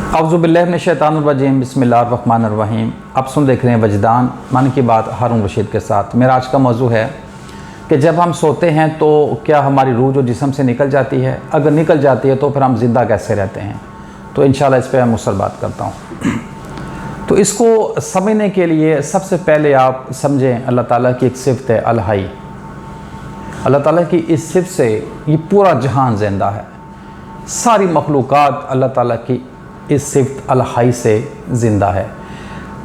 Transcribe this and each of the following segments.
औज़ुबिल्लाहिमिनश्शैतानिर्रजीम बिस्मिल्लाहिर्रहमानिर्रहीम। आप देख रहे हैं वजदान मन की बात हारून रशीद के साथ। मेरा आज का मौजू है कि जब हम सोते हैं तो क्या हमारी रूह जो जिस्म से निकल जाती है, अगर निकल जाती है तो फिर हम ज़िंदा कैसे रहते हैं। तो इंशाल्लाह इस पर मैं मुसर बात करता हूँ। तो इसको समझने के लिए सबसे पहले आप समझें अल्लाह ताला की एक सिफ़त है अल हई। अल्लाह ताला की इस सिफ़त से ये पूरा जहान ज़िंदा है। सारी मखलूक़ात अल्लाह ताला की इस सिफ़त अल हई से ज़िंदा है।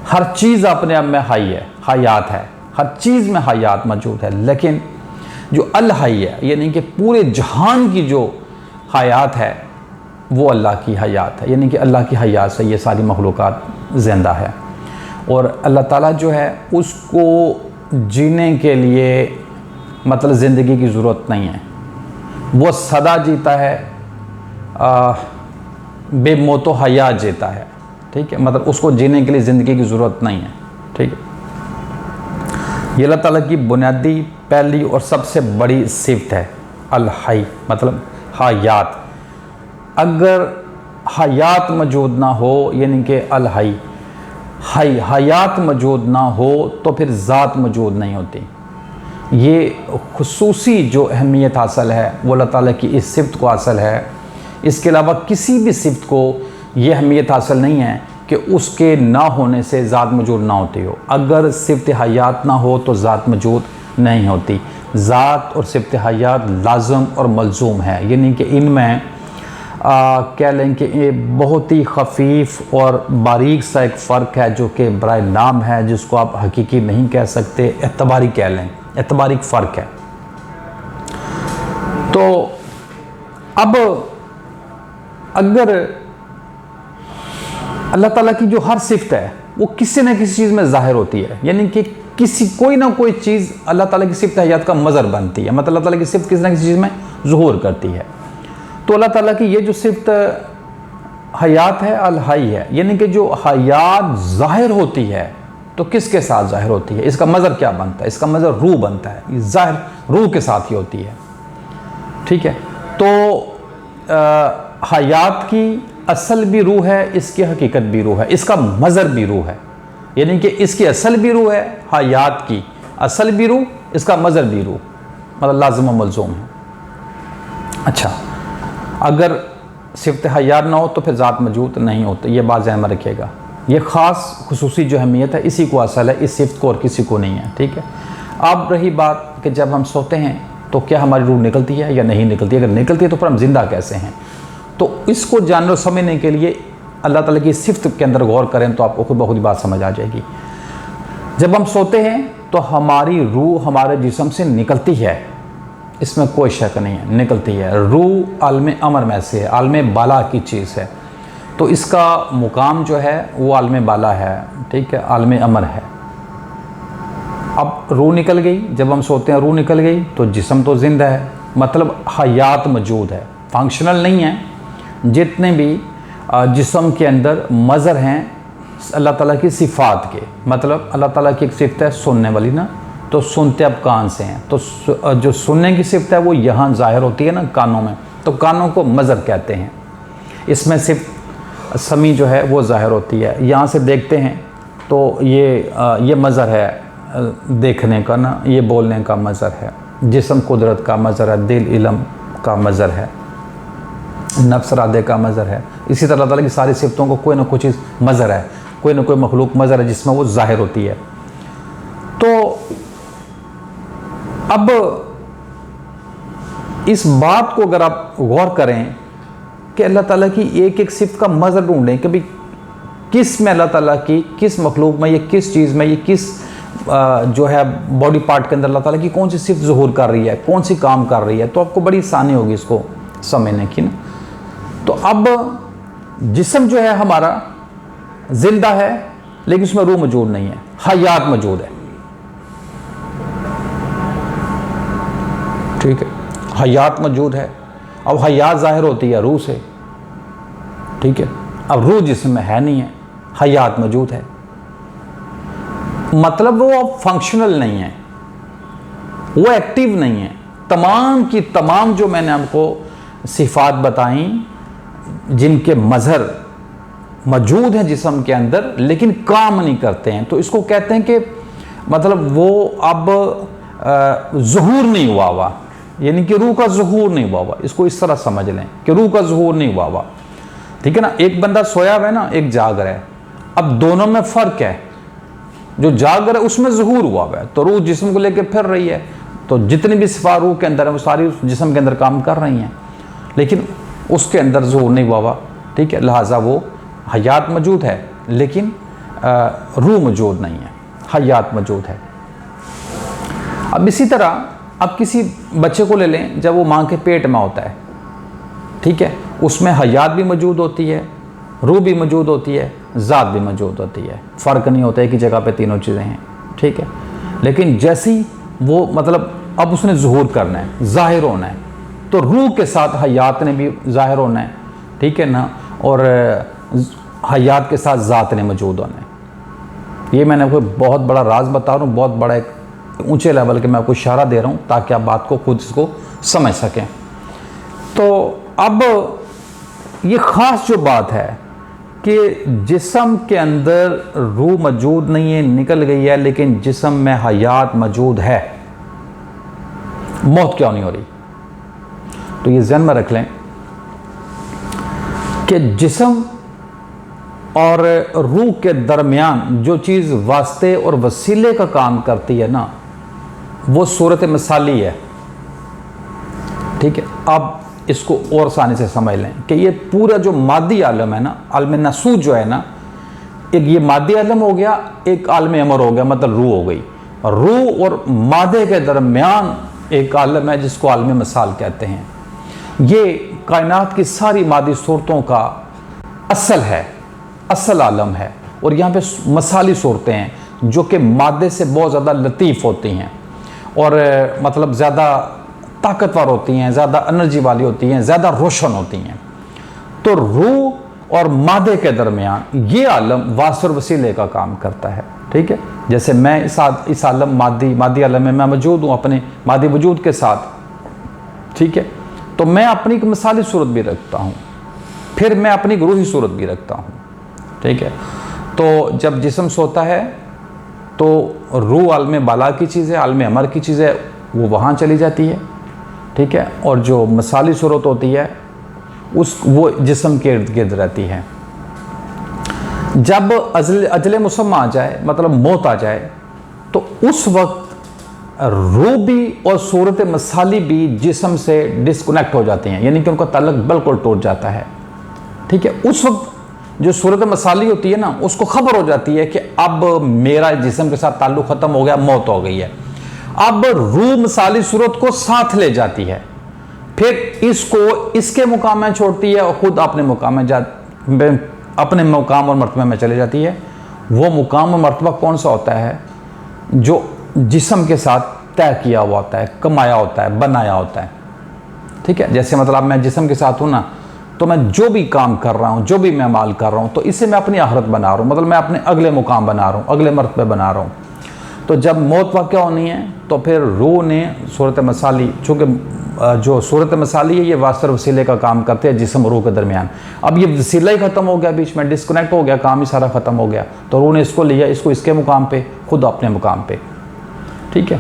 हर चीज़ अपने आप में हई है, हयात है, हर चीज़ में हयात मौजूद है। लेकिन जो अल हई है यानी कि पूरे जहान की जो हयात है वो अल्लाह की हयात है, यानी कि अल्लाह की हयात से ये सारी मखलूक़ात ज़िंदा है। और अल्लाह ताला जो है उसको जीने के लिए मतलब ज़िंदगी की ज़रूरत नहीं है, वो सदा जीता है, बेमौतो हयात जीता है। ठीक है, मतलब उसको जीने के लिए ज़िंदगी की ज़रूरत नहीं है। ठीक है, ये अल्लाह ताला की बुनियादी पहली और सबसे बड़ी सिफ़त है अल हई, मतलब हयात। अगर हयात मौजूद ना हो यानी कि अल हई हयात मौजूद ना हो तो फिर ज़ात मौजूद नहीं होती। ये खुसूसी जो अहमियत हासिल है वो अल्लाह ताला की इस सिफ़त को हासिल है। इसके अलावा किसी भी सिफ़त को ये अहमियत हासिल नहीं है कि उसके ना होने से ज़ात मौजूद ना होती हो। अगर सिफ़त हयात ना हो तो ज़ात मौजूद नहीं होती। ज़ात और सिफ़त हयात लाज़म और मलज़ूम है, यानी कि इनमें कह लें कि ये बहुत ही खफीफ और बारीक सा एक फ़र्क है जो कि बराए नाम है, जिसको आप हकीकी नहीं कह सकते, एतबारी कह लें, एतबारी फ़र्क है। तो अब अगर अल्लाह ताला की जो हर सिफ़त है वो किसी न किसी चीज़ में ज़ाहिर होती है, यानी कि कोई ना कोई चीज़ अल्लाह ताला की सिफ़त हयात का मज़हर बनती है, मतलब अल्लाह ताला की सिफ़त किसी न किसी चीज़ में ज़ुहूर करती है। तो अल्लाह ताला की ये जो सिफ़त हयात है अल हई है, यानी कि जो हयात ज़ाहिर होती है तो किसके साथ ज़ाहिर होती है, इसका मज़हर क्या बनता है, इसका मज़हर रूह बनता है। ये ज़ाहिर रूह के साथ ही होती है। ठीक है, तो हयात की असल भी रूह है, इसकी हकीकत भी रूह है, इसका मज़हर भी रूह है, यानी कि इसकी असल भी रूह है, हयात की असल भी रूह, इसका मज़हर भी रूह, मतलब लाज़िम व मलज़ूम है। अच्छा, अगर सिफ़त हयात ना हो तो फिर ज़ात मौजूद नहीं होती, ये बात ज़हन में रखिएगा। ये ख़ास खुसूसी जो अहमियत है इसी को असल है, इस सिफ़त को और किसी को नहीं है। ठीक है, अब रही बात कि जब हम सोते हैं तो क्या हमारी रूह निकलती है या नहीं निकलती है। अगर निकलती है तो फिर हम ज़िंदा कैसे हैं। तो इसको जानने और समझने के लिए अल्लाह ताला की सिफ़त के अंदर गौर करें तो आपको खुद ब खुद बात समझ आ जाएगी। जब हम सोते हैं तो हमारी रूह हमारे जिस्म से निकलती है, इसमें कोई शक नहीं है, निकलती है। रूह आलम अमर में से है, आलम बाला की चीज़ है, तो इसका मुकाम जो है वो आलम बाला है। ठीक है, आलम अमर है। अब रूह निकल गई, जब हम सोते हैं रूह निकल गई तो जिस्म तो ज़िंदा है, मतलब हयात मौजूद है, फंक्शनल नहीं है। जितने भी जिस्म के अंदर मज़हर हैं अल्लाह ताला की सिफ़ात के, मतलब अल्लाह ताला की एक सिफ़त है सुनने वाली ना, तो सुनते अब कान से हैं, तो जो सुनने की सिफ़त है वो यहाँ ज़ाहिर होती है ना कानों में, तो कानों को मज़हर कहते हैं। इसमें सिर्फ समी जो है वो ज़ाहिर होती है। यहाँ से देखते हैं तो ये मज़हर है देखने का ना, ये बोलने का मज़हर है, जिस्म कुदरत का मज़हर है, दिल इल्म का मज़हर है, नफ्स इरादे का मज़हर है। इसी तरह अल्लाह ताला की सारी सिफ़तों को कोई ना कोई चीज़ मज़हर है, कोई ना कोई मखलूक मज़हर है जिसमें वो ज़ाहिर होती है। तो अब इस बात को अगर आप गौर करें कि अल्लाह ताला की एक एक सिफ़त का मज़हर ढूंढें कि भाई किस में अल्लाह ताला की, किस मखलूक में, ये किस चीज़ में, ये किस जो है बॉडी पार्ट के अंदर अल्लाह ताला की कौन सी सिफ़त ज़ुहूर कर रही है, कौन सी काम कर रही है, तो आपको बड़ी आसानी होगी इसको समझने की ना। तो अब जिस्म जो है हमारा ज़िंदा है लेकिन उसमें रूह मौजूद नहीं है, हयात मौजूद है। ठीक है, हयात मौजूद है। अब हयात ज़ाहिर होती है रूह से। ठीक है, अब रूह जिस्म में है नहीं है, हयात मौजूद है, मतलब वो अब फंक्शनल नहीं है, वो एक्टिव नहीं है। तमाम की तमाम जो मैंने आपको सिफ़ात बताई जिनके मज़हर मौजूद हैं जिस्म के अंदर लेकिन काम नहीं करते हैं, तो इसको कहते हैं कि मतलब वो अब ज़ुहूर नहीं हुआ हुआ, यानी कि रूह का ज़ुहूर नहीं हुआ हुआ। इसको इस तरह समझ लें कि रूह का ज़ुहूर नहीं हुआ हुआ, ठीक है ना। एक बंदा सोया हुआ है ना, एक जाग रहा है, अब दोनों में फ़र्क है। जो जाग रहा है उसमें ज़ुहूर हुआ हुआ है, तो रूह जिस्म को लेकर फिर रही है, तो जितनी भी सिफा रूह के अंदर है वो सारी उस जिस्म के अंदर काम कर रही हैं, लेकिन उसके अंदर ज़ुहूर नहीं हुआ हुआ, ठीक है। लिहाजा वो हयात मौजूद है लेकिन रूह मौजूद नहीं है, हयात मौजूद है। अब इसी तरह अब किसी बच्चे को ले लें, जब वो माँ के पेट में होता है, ठीक है, उसमें हयात भी मौजूद होती है, रूह भी मौजूद होती है, ज़ात भी मौजूद होती है, फ़र्क नहीं होता है कि जगह पे तीनों चीज़ें हैं, ठीक है। लेकिन जैसे ही वो मतलब अब उसने ज़ुहूर करना है, ज़ाहिर होना है, तो रूह के साथ हयात ने भी ज़ाहिर होना है, ठीक है ना, और हयात के साथ ज़ात ने मौजूद होना है। ये मैंने आपको बहुत बड़ा राज बता रहा हूँ, बहुत बड़ा एक ऊंचे लेवल के मैं आपको इशारा दे रहा हूँ ताकि आप बात को खुद इसको समझ सकें। तो अब ये ख़ास जो बात है कि जिस्म के अंदर रूह मौजूद नहीं है, निकल गई है, लेकिन जिस्म में हयात मौजूद है, मौत क्यों नहीं हो रही? तो ये ज़हन में रख लें कि जिस्म और रूह के दरमियान जो चीज़ वास्ते और वसीले का काम करती है ना, वो सूरत मिसाली है, ठीक है। अब इसको और आसानी से समझ लें कि ये पूरा जो मादी आलम है ना, आलम नसूज जो है ना, एक ये मादी आलम हो गया, एक आलम अमर हो गया, मतलब रूह हो गई। और रूह और मादे के दरमियान एक आलम है जिसको आलम मिसाल कहते हैं। ये कायनात की सारी मादी सूरतों का असल है, असल आलम है। और यहाँ पे मसाली सूरतें हैं जो कि मादे से बहुत ज़्यादा लतीफ़ होती हैं और मतलब ज़्यादा ताकतवर होती हैं, ज़्यादा एनर्जी वाली होती हैं, ज़्यादा रोशन होती हैं। तो रूह और मादे के दरमियान ये आलम वास्ते और वसीले का काम करता है, ठीक है। जैसे मैं इस आलम मादी आलम में मैं मौजूद हूँ अपने मादी वजूद के साथ, ठीक है। तो मैं अपनी एक मिसाली सूरत भी रखता हूँ, फिर मैं अपनी एक रूही सूरत भी रखता हूँ, ठीक है। तो जब जिस्म सोता है तो रूह आलम बाला की चीज़ है, आलम अमर की चीज़ है, वो वहाँ चली जाती है, ठीक है। और जो मिसाली सूरत होती है वो जिस्म के इर्द गिर्द रहती है। जब अजले मुसम्मा आ जाए, मतलब मौत आ जाए, तो उस वक्त रूह भी और सूरत मिसाली भी जिस्म से डिस्कनेक्ट हो जाती हैं, यानी कि उनका ताल्लुक बिल्कुल टूट जाता है, ठीक है। उस वक्त जो सूरत मिसाली होती है ना, उसको खबर हो जाती है कि अब मेरा जिस्म के साथ ताल्लुक ख़त्म हो गया, मौत हो गई है। अब रूह मिसाली सूरत को साथ ले जाती है, फिर इसको इसके मुकाम में छोड़ती है और ख़ुद अपने मुकाम में अपने मुकाम और मर्तबे में चली जाती है। वो मुकाम और मर्तबा कौन सा होता है? जो जिस्म के साथ तय किया हुआ होता है, कमाया होता है, बनाया होता है, ठीक है। जैसे मतलब मैं जिस्म के साथ हूँ ना, तो मैं जो भी काम कर रहा हूँ, जो भी मैं माल कर रहा हूँ, तो इससे मैं अपनी आखिरत बना रहा हूँ, मतलब मैं अपने अगले मुकाम बना रहा हूँ, अगले मर्तबे बना रहा हूँ। तो जब मौत वाक़या होनी है तो फिर रूह ने सूरत मिसाली, चूँकि जो सूरत मिसाली है ये वास्ते वसीले का काम करते हैं जिस्म रूह के दरमियान। अब ये वसीला ही ख़त्म हो गया, बीच में डिस्कनेक्ट हो गया, काम ही सारा ख़त्म हो गया, तो रूह ने इसको लिया, इसको इसके मुकाम पे, खुद अपने मुकाम पे, ठीक है।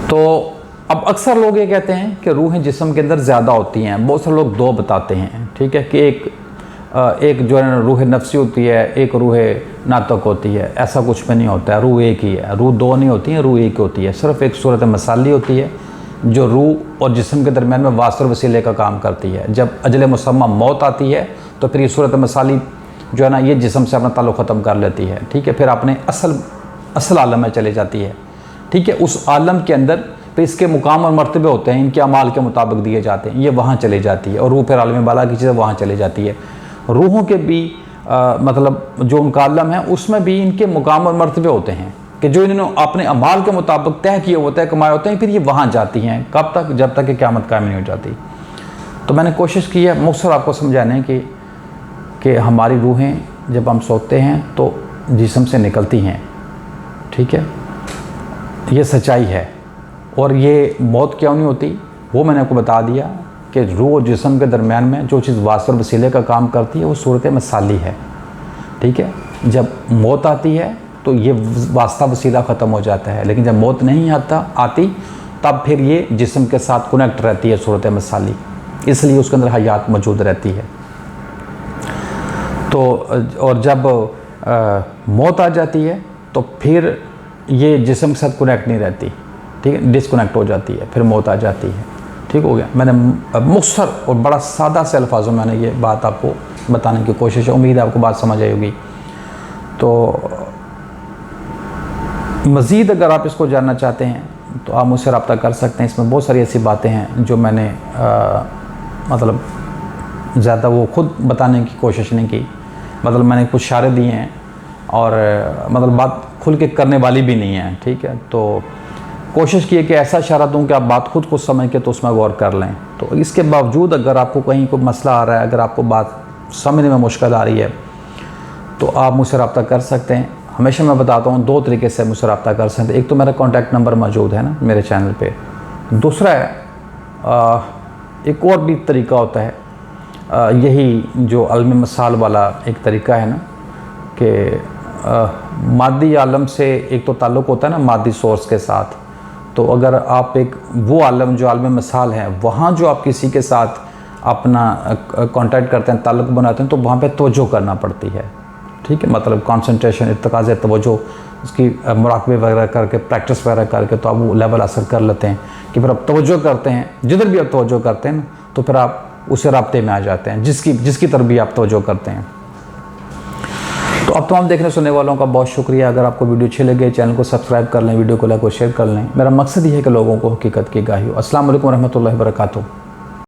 तो अब अक्सर लोग ये कहते हैं कि रूहें जिस्म के अंदर ज़्यादा होती हैं, बहुत सारे लोग दो बताते हैं, ठीक है, कि एक जो है रूह नफ्सी होती है, एक रूह नातक होती है। ऐसा कुछ भी नहीं होता है, रूह एक ही है, रूह दो नहीं होती है, रूह एक होती है। सिर्फ एक सूरत मिसाली होती है जो रूह और जिस्म के दरमियान में वास्ते और वसीले का काम करती है। जब अजल मुसम्मा मौत आती है तो फिर ये सूरत मिसाली जो है ना, ये जिस्म से अपना ताल्लुक़ ख़त्म कर लेती है, ठीक है। फिर अपने असल आलम में चले जाती है, ठीक है। उस आलम के अंदर फिर इसके मुकाम और मर्तबे होते हैं, इनके अमाल के मुताबिक दिए जाते हैं, ये वहाँ चले जाती है। और रूह फिर आलम बाला की चीज़ें वहाँ चली जाती है। रूहों के भी मतलब जो उनका आलम है उसमें भी इनके मुकाम और मर्तबे होते हैं कि जो इन्होंने अपने अमाल के मुताबिक तय किए होते हैं, कमाए होते हैं, फिर ये वहाँ जाती हैं। कब तक? जब तक कि क़यामत कायम नहीं हो जाती। तो मैंने कोशिश की है मुख्तसर आपको समझाने की कि हमारी रूहें जब हम सोते हैं तो जिस्म से निकलती हैं, ठीक है, ये सच्चाई है। और ये मौत क्यों नहीं होती वो मैंने आपको बता दिया कि रूह और जिस्म के दरमियान में जो चीज़ वास्ता और वसीले का काम करती है वो सूरत मसाली है। ठीक है, जब मौत आती है तो ये वास्ता वसीला ख़त्म हो जाता है, लेकिन जब मौत नहीं आती तब फिर ये जिस्म के साथ कनेक्ट रहती है सूरत मसाली, इसलिए उसके अंदर हयात मौजूद रहती है। तो और जब मौत आ जाती है तो फिर ये जिस्म के साथ कनेक्ट नहीं रहती, ठीक है, डिसकनेक्ट हो जाती है, फिर मौत आ जाती है। ठीक हो गया। मैंने मुख्तसर और बड़ा सादा से अल्फाजों में मैंने ये बात आपको बताने की कोशिश है, उम्मीद है आपको बात समझ आई होगी। तो मज़ीद अगर आप इसको जानना चाहते हैं तो आप मुझसे रब्ता कर सकते हैं। इसमें बहुत सारी ऐसी बातें हैं जो मैंने मतलब ज़्यादा वो ख़ुद बताने की कोशिश नहीं की, मतलब मैंने कुछ इशारे दिए हैं और मतलब बात खुल के करने वाली भी नहीं है। ठीक है, तो कोशिश की है कि ऐसा इशारा दूँ कि आप बात खुद को समझ के तो उसमें गौर कर लें। तो इसके बावजूद अगर आपको कहीं कोई मसला आ रहा है, अगर आपको बात समझने में मुश्किल आ रही है तो आप मुझसे रब्ता कर सकते हैं। हमेशा मैं बताता हूँ 2 तरीके से मुझसे रब्ता कर सकते हैं। एक तो मेरा कॉन्टैक्ट नंबर मौजूद है ना मेरे चैनल पे, दूसरा है एक और भी तरीका होता है, यही जो इल्म मसाल वाला एक तरीका है ना कि मादी आलम से एक तो ताल्लुक़ होता है ना मादी सोर्स के साथ। तो अगर आप एक वो आलम जो आलम मसाल है वहाँ जो आप किसी के साथ अपना कांटेक्ट करते हैं, ताल्लुक़ बनाते हैं, तो वहाँ पे तवज्जो करना पड़ती है। ठीक है, मतलब कंसंट्रेशन, इत्तकाज़ तवज्जो, उसकी मुराक़बे वगैरह करके, प्रैक्टिस वगैरह करके तो आप वो लेवल हासिल कर लेते हैं कि फिर आप तवज्जो करते हैं, जिधर भी आप तवज्जो करते हैं ना तो फिर आप उससे राब्ते में आ जाते हैं, जिसकी तरफ भी आप तवज्जो करते हैं। तो अब तमाम देखने सुनने वालों का बहुत शुक्रिया। अगर आपको वीडियो अच्छी लगे चैनल को सब्सक्राइब कर लें, वीडियो को लाइक और शेयर कर लें। मेरा मकसद ये है कि लोगों को हकीकत की आगाही हो। अस्सलाम वालेकुम रहमतुल्लाहि व बरकातुहू।